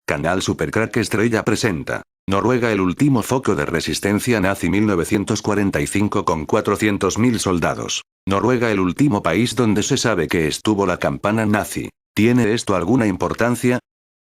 Canal Supercrack Estrella presenta. Noruega, el último foco de resistencia nazi 1945 con 400.000 soldados. Noruega, el último país donde se sabe que estuvo la campana nazi. ¿Tiene esto alguna importancia?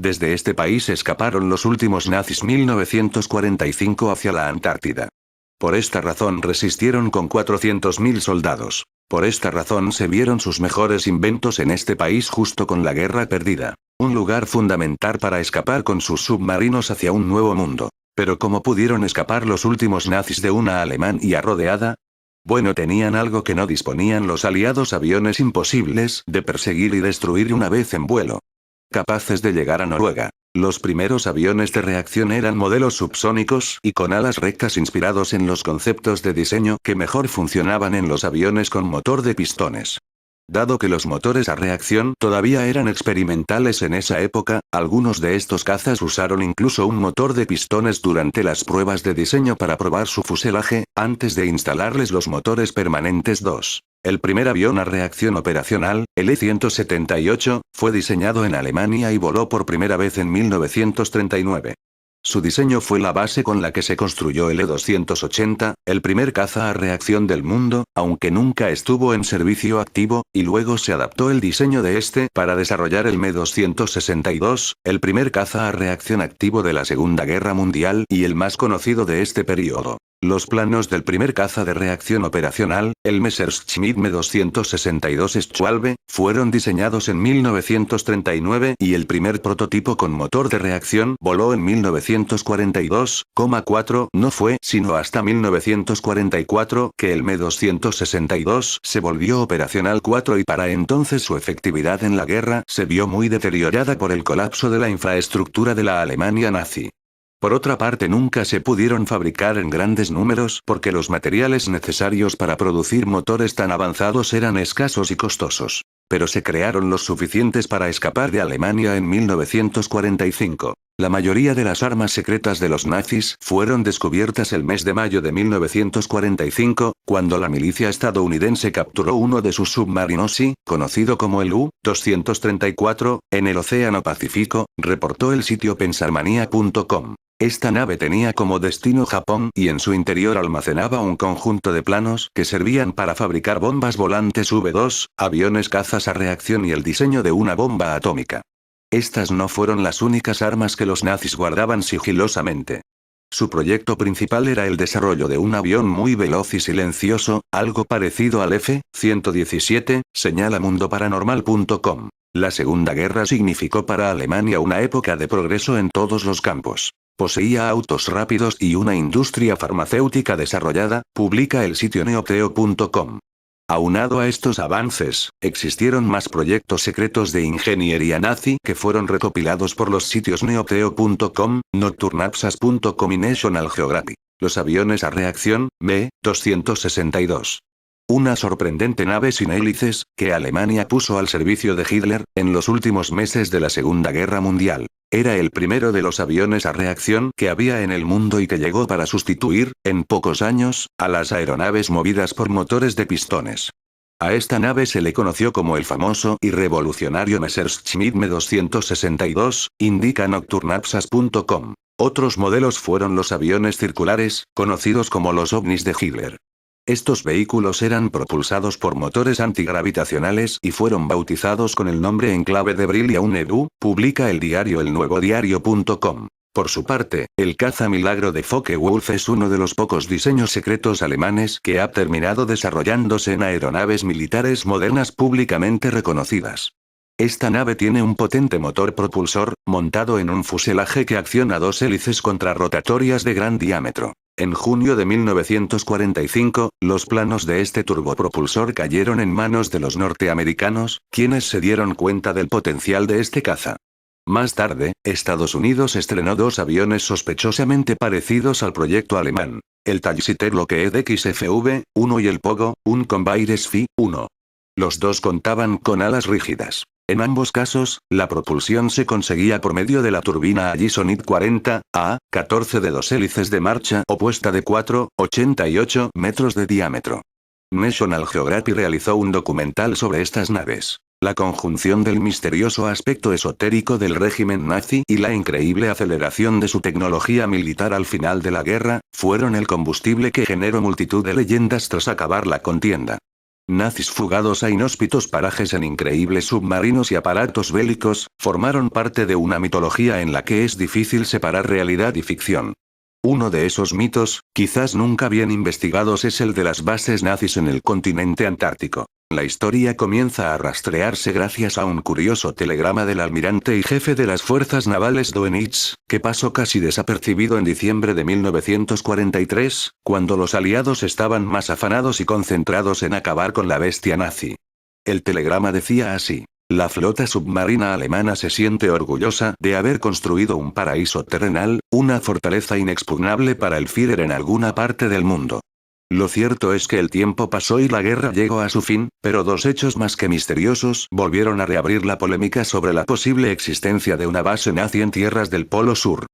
Desde este país escaparon los últimos nazis 1945 hacia la Antártida. Por esta razón resistieron con 400.000 soldados. Por esta razón se vieron sus mejores inventos en este país justo con la guerra perdida. Un lugar fundamental para escapar con sus submarinos hacia un nuevo mundo. Pero ¿cómo pudieron escapar los últimos nazis de una Alemania rodeada? Bueno, tenían algo que no disponían los aliados: aviones imposibles de perseguir y destruir una vez en vuelo. Capaces de llegar a Noruega. Los primeros aviones de reacción eran modelos subsónicos y con alas rectas inspirados en los conceptos de diseño que mejor funcionaban en los aviones con motor de pistones. Dado que los motores a reacción todavía eran experimentales en esa época, algunos de estos cazas usaron incluso un motor de pistones durante las pruebas de diseño para probar su fuselaje, antes de instalarles los motores permanentes 2. El primer avión a reacción operacional, el E-178, fue diseñado en Alemania y voló por primera vez en 1939. Su diseño fue la base con la que se construyó el E-280, el primer caza a reacción del mundo, aunque nunca estuvo en servicio activo, y luego se adaptó el diseño de este para desarrollar el Me-262, el primer caza a reacción activo de la Segunda Guerra Mundial y el más conocido de este periodo. Los planos del primer caza de reacción operacional, el Messerschmitt Me-262 Schwalbe, fueron diseñados en 1939 y el primer prototipo con motor de reacción voló en 1942,4. No fue sino hasta 1944 que el Me-262 se volvió operacional 4 y para entonces su efectividad en la guerra se vio muy deteriorada por el colapso de la infraestructura de la Alemania nazi. Por otra parte, nunca se pudieron fabricar en grandes números porque los materiales necesarios para producir motores tan avanzados eran escasos y costosos. Pero se crearon los suficientes para escapar de Alemania en 1945. La mayoría de las armas secretas de los nazis fueron descubiertas el mes de mayo de 1945, cuando la milicia estadounidense capturó uno de sus submarinos y, conocido como el U-234, en el Océano Pacífico, reportó el sitio pensarmania.com. Esta nave tenía como destino Japón y en su interior almacenaba un conjunto de planos que servían para fabricar bombas volantes V2, aviones cazas a reacción y el diseño de una bomba atómica. Estas no fueron las únicas armas que los nazis guardaban sigilosamente. Su proyecto principal era el desarrollo de un avión muy veloz y silencioso, algo parecido al F-117, señala mundoparanormal.com. La Segunda Guerra significó para Alemania una época de progreso en todos los campos. Poseía autos rápidos y una industria farmacéutica desarrollada, publica el sitio neopteo.com. Aunado a estos avances, existieron más proyectos secretos de ingeniería nazi que fueron recopilados por los sitios neopteo.com, nocturnapsas.com y National Geographic. Los aviones a reacción, Me-262. Una sorprendente nave sin hélices, que Alemania puso al servicio de Hitler, en los últimos meses de la Segunda Guerra Mundial. Era el primero de los aviones a reacción que había en el mundo y que llegó para sustituir, en pocos años, a las aeronaves movidas por motores de pistones. A esta nave se le conoció como el famoso y revolucionario Messerschmitt Me-262, indica nocturnapsas.com. Otros modelos fueron los aviones circulares, conocidos como los ovnis de Hitler. Estos vehículos eran propulsados por motores antigravitacionales y fueron bautizados con el nombre en clave de Brilliaunedu, publica el diario elnuevodiario.com. Por su parte, el caza milagro de Focke-Wulf es uno de los pocos diseños secretos alemanes que ha terminado desarrollándose en aeronaves militares modernas públicamente reconocidas. Esta nave tiene un potente motor propulsor, montado en un fuselaje que acciona dos hélices contrarrotatorias de gran diámetro. En junio de 1945, los planos de este turbopropulsor cayeron en manos de los norteamericanos, quienes se dieron cuenta del potencial de este caza. Más tarde, Estados Unidos estrenó dos aviones sospechosamente parecidos al proyecto alemán, el Tallsitter Lockheed XFV-1 y el Pogo-1 Convair SFI-1. Los dos contaban con alas rígidas. En ambos casos, la propulsión se conseguía por medio de la turbina Allisonit 40, A-14 de dos hélices de marcha opuesta de 4,88 metros de diámetro. National Geographic realizó un documental sobre estas naves. La conjunción del misterioso aspecto esotérico del régimen nazi y la increíble aceleración de su tecnología militar al final de la guerra, fueron el combustible que generó multitud de leyendas tras acabar la contienda. Nazis fugados a inhóspitos parajes en increíbles submarinos y aparatos bélicos, formaron parte de una mitología en la que es difícil separar realidad y ficción. Uno de esos mitos, quizás nunca bien investigados, es el de las bases nazis en el continente antártico. La historia comienza a rastrearse gracias a un curioso telegrama del almirante y jefe de las fuerzas navales Dönitz, que pasó casi desapercibido en diciembre de 1943, cuando los aliados estaban más afanados y concentrados en acabar con la bestia nazi. El telegrama decía así: la flota submarina alemana se siente orgullosa de haber construido un paraíso terrenal, una fortaleza inexpugnable para el Führer en alguna parte del mundo. Lo cierto es que el tiempo pasó y la guerra llegó a su fin, pero dos hechos más que misteriosos volvieron a reabrir la polémica sobre la posible existencia de una base nazi en tierras del Polo Sur.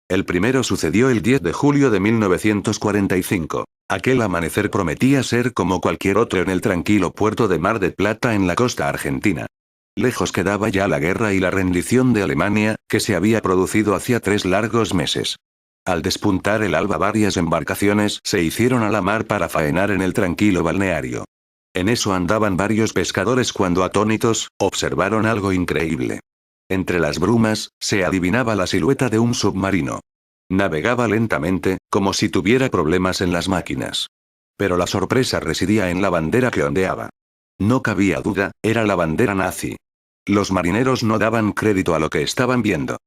El primero sucedió el 10 de julio de 1945. Aquel amanecer prometía ser como cualquier otro en el tranquilo puerto de Mar del Plata en la costa argentina. Lejos quedaba ya la guerra y la rendición de Alemania, que se había producido hacía 3 largos meses. Al despuntar el alba, varias embarcaciones se hicieron a la mar para faenar en el tranquilo balneario. En eso andaban varios pescadores cuando, atónitos, observaron algo increíble. Entre las brumas, se adivinaba la silueta de un submarino. Navegaba lentamente, como si tuviera problemas en las máquinas. Pero la sorpresa residía en la bandera que ondeaba. No cabía duda, era la bandera nazi. Los marineros no daban crédito a lo que estaban viendo.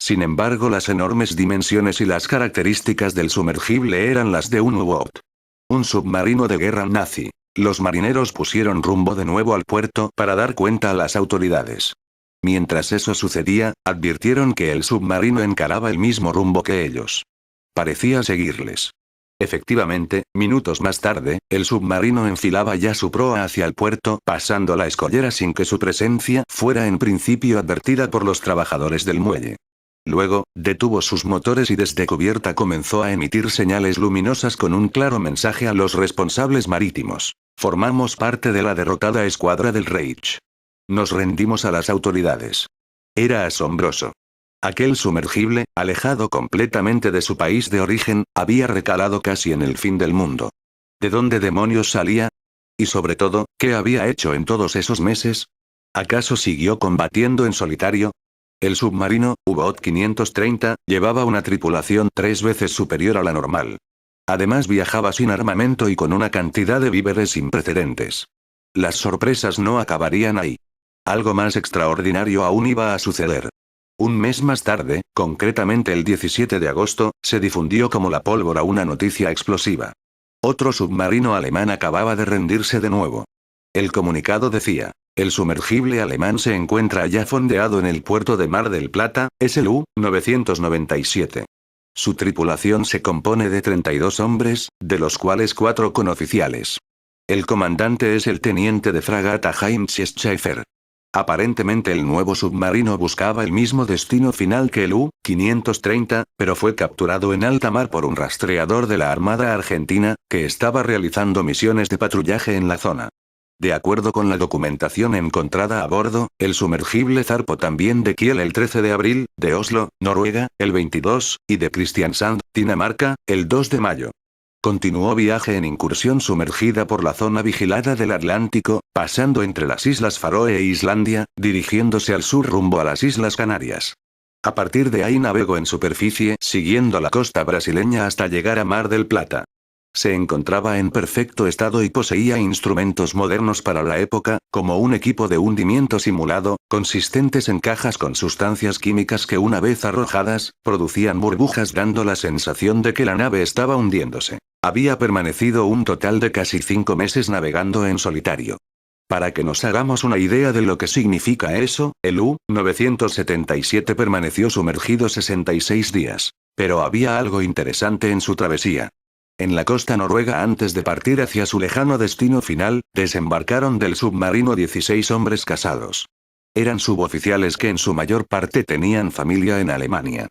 Sin embargo, las enormes dimensiones y las características del sumergible eran las de un U-Boot. Un submarino de guerra nazi. Los marineros pusieron rumbo de nuevo al puerto para dar cuenta a las autoridades. Mientras eso sucedía, advirtieron que el submarino encaraba el mismo rumbo que ellos. Parecía seguirles. Efectivamente, minutos más tarde, el submarino enfilaba ya su proa hacia el puerto, pasando la escollera sin que su presencia fuera en principio advertida por los trabajadores del muelle. Luego, detuvo sus motores y desde cubierta comenzó a emitir señales luminosas con un claro mensaje a los responsables marítimos. Formamos parte de la derrotada escuadra del Reich. Nos rendimos a las autoridades. Era asombroso. Aquel sumergible, alejado completamente de su país de origen, había recalado casi en el fin del mundo. ¿De dónde demonios salía? Y sobre todo, ¿qué había hecho en todos esos meses? ¿Acaso siguió combatiendo en solitario? El submarino, U-Boot 530, llevaba una tripulación 3 veces superior a la normal. Además, viajaba sin armamento y con una cantidad de víveres sin precedentes. Las sorpresas no acabarían ahí. Algo más extraordinario aún iba a suceder. Un mes más tarde, concretamente el 17 de agosto, se difundió como la pólvora una noticia explosiva. Otro submarino alemán acababa de rendirse de nuevo. El comunicado decía: el sumergible alemán se encuentra ya fondeado en el puerto de Mar del Plata, es el U-997. Su tripulación se compone de 32 hombres, de los cuales 4 conoficiales. El comandante es el teniente de fragata Heinz Schaeffer. Aparentemente el nuevo submarino buscaba el mismo destino final que el U-530, pero fue capturado en alta mar por un rastreador de la Armada Argentina, que estaba realizando misiones de patrullaje en la zona. De acuerdo con la documentación encontrada a bordo, el sumergible zarpó también de Kiel el 13 de abril, de Oslo, Noruega, el 22, y de Kristiansand, Dinamarca, el 2 de mayo. Continuó viaje en incursión sumergida por la zona vigilada del Atlántico, pasando entre las Islas Faroe e Islandia, dirigiéndose al sur rumbo a las Islas Canarias. A partir de ahí navegó en superficie, siguiendo la costa brasileña hasta llegar a Mar del Plata. Se encontraba en perfecto estado y poseía instrumentos modernos para la época, como un equipo de hundimiento simulado, consistentes en cajas con sustancias químicas que una vez arrojadas, producían burbujas dando la sensación de que la nave estaba hundiéndose. Había permanecido un total de casi 5 meses navegando en solitario. Para que nos hagamos una idea de lo que significa eso, el U-977 permaneció sumergido 66 días. Pero había algo interesante en su travesía. En la costa noruega, antes de partir hacia su lejano destino final, desembarcaron del submarino 16 hombres casados. Eran suboficiales que en su mayor parte tenían familia en Alemania.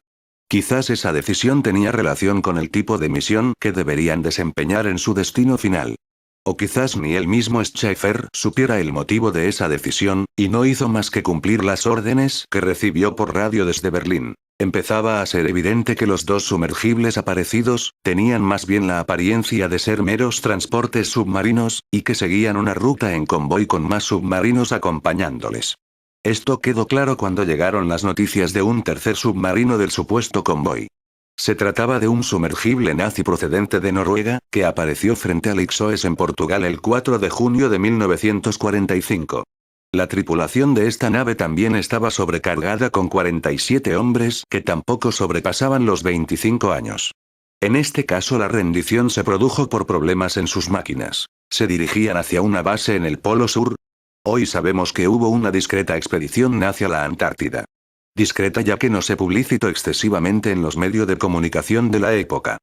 Quizás esa decisión tenía relación con el tipo de misión que deberían desempeñar en su destino final. O quizás ni el mismo Schaeffer supiera el motivo de esa decisión, y no hizo más que cumplir las órdenes que recibió por radio desde Berlín. Empezaba a ser evidente que los dos sumergibles aparecidos, tenían más bien la apariencia de ser meros transportes submarinos, y que seguían una ruta en convoy con más submarinos acompañándoles. Esto quedó claro cuando llegaron las noticias de un tercer submarino del supuesto convoy. Se trataba de un sumergible nazi procedente de Noruega, que apareció frente a Lixoes en Portugal el 4 de junio de 1945. La tripulación de esta nave también estaba sobrecargada con 47 hombres que tampoco sobrepasaban los 25 años. En este caso la rendición se produjo por problemas en sus máquinas. Se dirigían hacia una base en el Polo Sur. Hoy sabemos que hubo una discreta expedición hacia la Antártida. Discreta ya que no se publicitó excesivamente en los medios de comunicación de la época.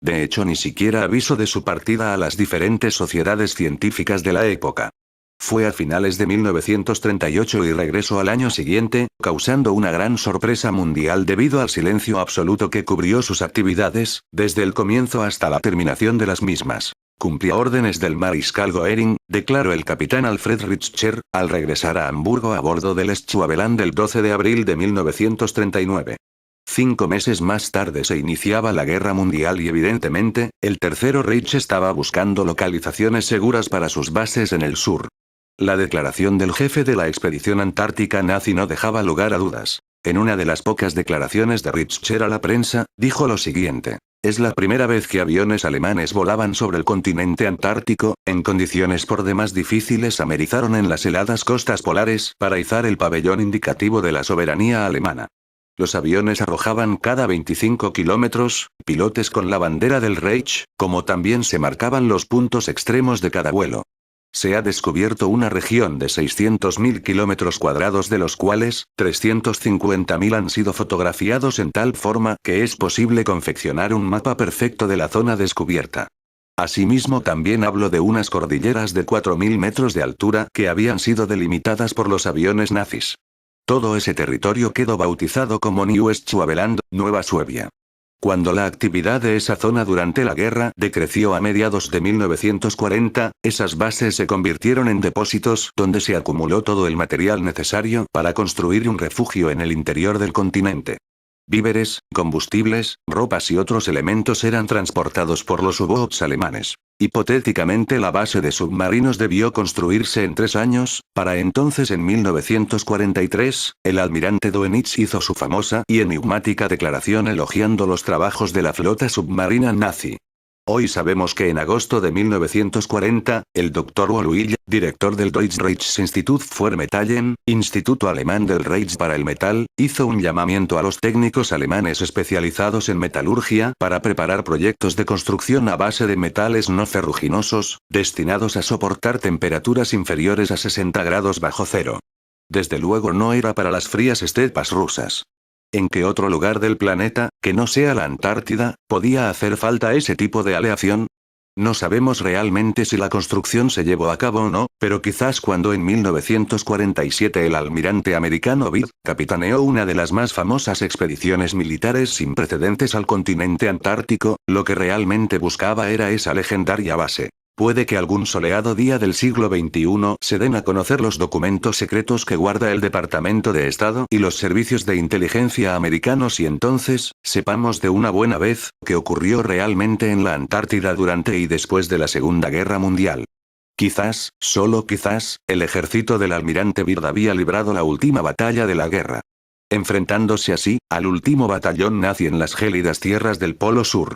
De hecho, ni siquiera aviso de su partida a las diferentes sociedades científicas de la época. Fue a finales de 1938 y regresó al año siguiente, causando una gran sorpresa mundial debido al silencio absoluto que cubrió sus actividades, desde el comienzo hasta la terminación de las mismas. Cumplía órdenes del mariscal Goering, declaró el capitán Alfred Richter, al regresar a Hamburgo a bordo del Schwabeland el 12 de abril de 1939. 5 meses más tarde se iniciaba la Guerra Mundial y evidentemente, el Tercero Reich estaba buscando localizaciones seguras para sus bases en el sur. La declaración del jefe de la expedición antártica nazi no dejaba lugar a dudas. En una de las pocas declaraciones de Richter a la prensa, dijo lo siguiente. Es la primera vez que aviones alemanes volaban sobre el continente antártico, en condiciones por demás difíciles amerizaron en las heladas costas polares para izar el pabellón indicativo de la soberanía alemana. Los aviones arrojaban cada 25 kilómetros, pilotes con la bandera del Reich, como también se marcaban los puntos extremos de cada vuelo. Se ha descubierto una región de 600.000 kilómetros cuadrados de los cuales, 350.000 han sido fotografiados en tal forma que es posible confeccionar un mapa perfecto de la zona descubierta. Asimismo también hablo de unas cordilleras de 4.000 metros de altura que habían sido delimitadas por los aviones nazis. Todo ese territorio quedó bautizado como New Schwabeland, Nueva Suevia. Cuando la actividad de esa zona durante la guerra decreció a mediados de 1940, esas bases se convirtieron en depósitos donde se acumuló todo el material necesario para construir un refugio en el interior del continente. Víveres, combustibles, ropas y otros elementos eran transportados por los U-boats alemanes. Hipotéticamente la base de submarinos debió construirse en 3 años, para entonces en 1943, el almirante Dönitz hizo su famosa y enigmática declaración elogiando los trabajos de la flota submarina nazi. Hoy sabemos que en agosto de 1940, el Dr. Wollwille, director del Deutsche Reichsinstitut für Metallen, Instituto Alemán del Reich para el Metal, hizo un llamamiento a los técnicos alemanes especializados en metalurgia para preparar proyectos de construcción a base de metales no ferruginosos, destinados a soportar temperaturas inferiores a 60 grados bajo cero. Desde luego no era para las frías estepas rusas. ¿En qué otro lugar del planeta, que no sea la Antártida, podía hacer falta ese tipo de aleación? No sabemos realmente si la construcción se llevó a cabo o no, pero quizás cuando en 1947 el almirante americano Byrd capitaneó una de las más famosas expediciones militares sin precedentes al continente antártico, lo que realmente buscaba era esa legendaria base. Puede que algún soleado día del siglo XXI se den a conocer los documentos secretos que guarda el Departamento de Estado y los servicios de inteligencia americanos y entonces, sepamos de una buena vez, qué ocurrió realmente en la Antártida durante y después de la Segunda Guerra Mundial. Quizás, solo quizás, el ejército del almirante Byrd había librado la última batalla de la guerra. Enfrentándose así, al último batallón nazi en las gélidas tierras del Polo Sur.